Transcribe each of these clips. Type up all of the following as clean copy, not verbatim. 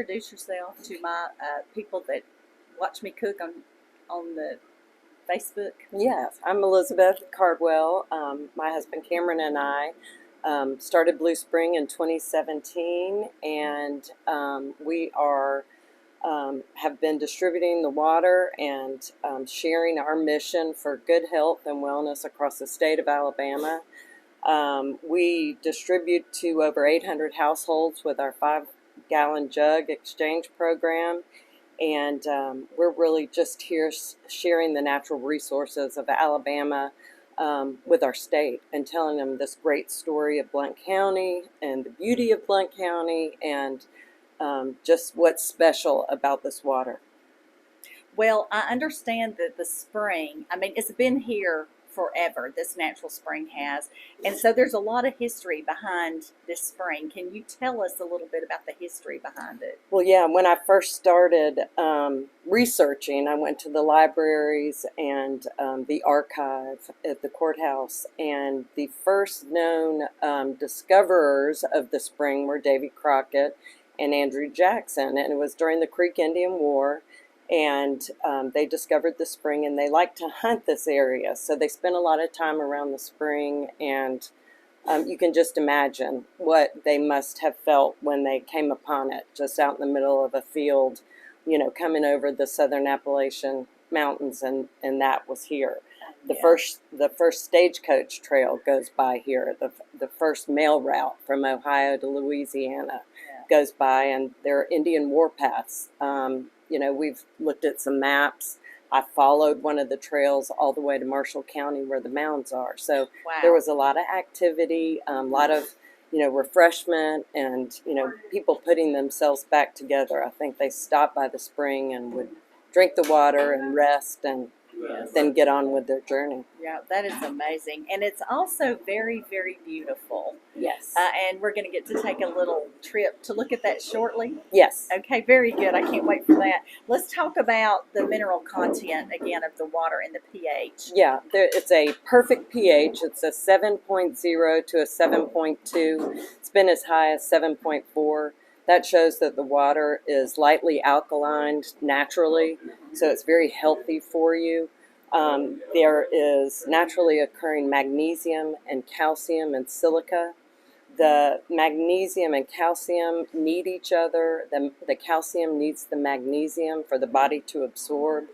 Introduce yourself to my people that watch me cook on the Facebook. Yes, I'm Elizabeth Cardwell. My husband Cameron and I started Blue Spring in 2017, and we are have been distributing the water and sharing our mission for good health and wellness across the state of Alabama. We distribute to over 800 households with our 5-gallon jug exchange program. And we're really just here sharing the natural resources of Alabama with our state and telling them this great story of Blount County and the beauty of Blount County and just what's special about this water. Well, I understand that the spring, it's been here forever, this natural spring has. And so there's a lot of history behind this spring. Can you tell us a little bit about the history behind it? Well, yeah, when I first started researching, I went to the libraries and the archive at the courthouse. And the first known discoverers of the spring were Davy Crockett and Andrew Jackson. And it was during the Creek Indian War. And they discovered the spring, and they like to hunt this area. So they spent a lot of time around the spring, and you can just imagine what they must have felt when they came upon it, just out in the middle of a field, coming over the southern Appalachian Mountains, and that was here. The first stagecoach trail goes by here. The first mail route from Ohio to Louisiana goes by, and there are Indian warpaths. We've looked at some maps. I followed one of the trails all the way to Marshall County where the mounds are. So there was a lot of activity, a lot of, refreshment and, people putting themselves back together. I think they stopped by the spring and would drink the water and rest and then get on with their journey. Yeah, that is amazing. And it's also very, very beautiful. Yes. And we're going to get to take a little trip to look at that shortly. Yes. Okay, very good. I can't wait for that. Let's talk about the mineral content again of the water and the pH. Yeah, it's a perfect pH. It's a 7.0 to a 7.2. It's been as high as 7.4. That shows that the water is lightly alkalined naturally, so it's very healthy for you. There is naturally occurring magnesium and calcium and silica. The magnesium and calcium need each other. The calcium needs the magnesium for the body to absorb,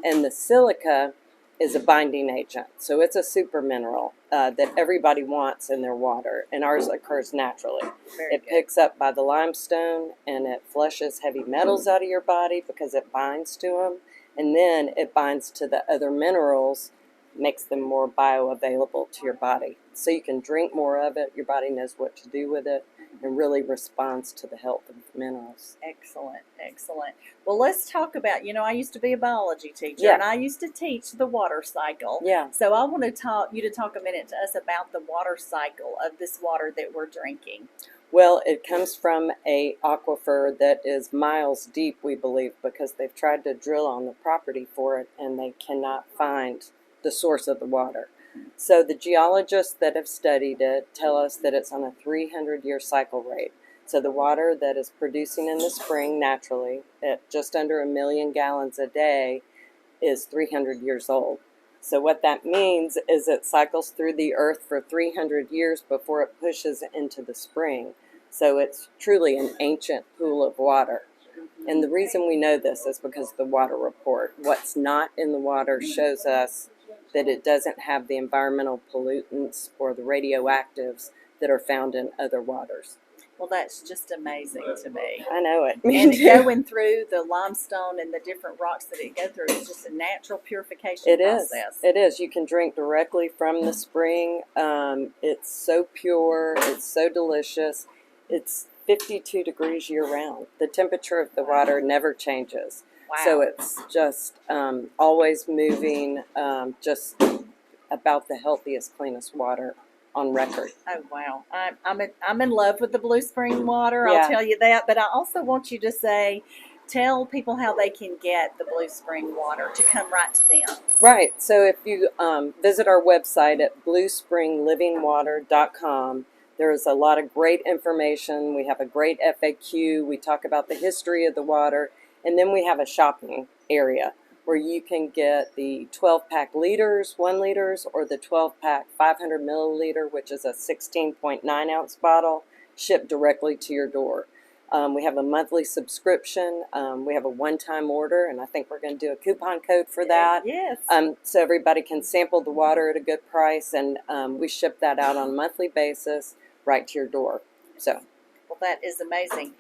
and the silica is a binding agent. So it's a super mineral that everybody wants in their water, and ours occurs naturally. It picks up by the limestone, and it flushes heavy metals out of your body because it binds to them, and then it binds to the other minerals, makes them more bioavailable to your body. So you can drink more of it, your body knows what to do with it, and really responds to the health of the minerals. Excellent, excellent. Well, let's talk about, I used to be a biology teacher, and I used to teach the water cycle. Yeah. So I want to talk a minute to us about the water cycle of this water that we're drinking. Well, it comes from a aquifer that is miles deep, we believe, because they've tried to drill on the property for it, and they cannot find the source of the water. So the geologists that have studied it tell us that it's on a 300-year cycle rate. So the water that is producing in the spring naturally at just under 1 million gallons a day is 300 years old. So what that means is it cycles through the earth for 300 years before it pushes into the spring. So it's truly an ancient pool of water. And the reason we know this is because of the water report. What's not in the water shows us that it doesn't have the environmental pollutants or the radioactives that are found in other waters. Well, that's just amazing to me. I know it. And going through the limestone and the different rocks that it goes through is just a natural purification process. It is. You can drink directly from the spring. It's so pure. It's so delicious. It's 52 degrees year-round. The temperature of the water never changes. Wow. So it's just always moving, just about the healthiest, cleanest water on record. Oh, wow. I'm in love with the Blue Spring water, Yeah. I'll tell you that. But I also want you to tell people how they can get the Blue Spring water to come right to them. Right. So if you visit our website at bluespringlivingwater.com, There's a lot of great information. We have a great FAQ. We talk about the history of the water. And then we have a shopping area where you can get the 12-pack liters, 1 liters, or the 12-pack 500 milliliter, which is a 16.9 ounce bottle, shipped directly to your door. We have a monthly subscription. We have a one-time order, and I think we're going to do a coupon code for that. Yes. So everybody can sample the water at a good price, and we ship that out on a monthly basis right to your door. So, Well, that is amazing.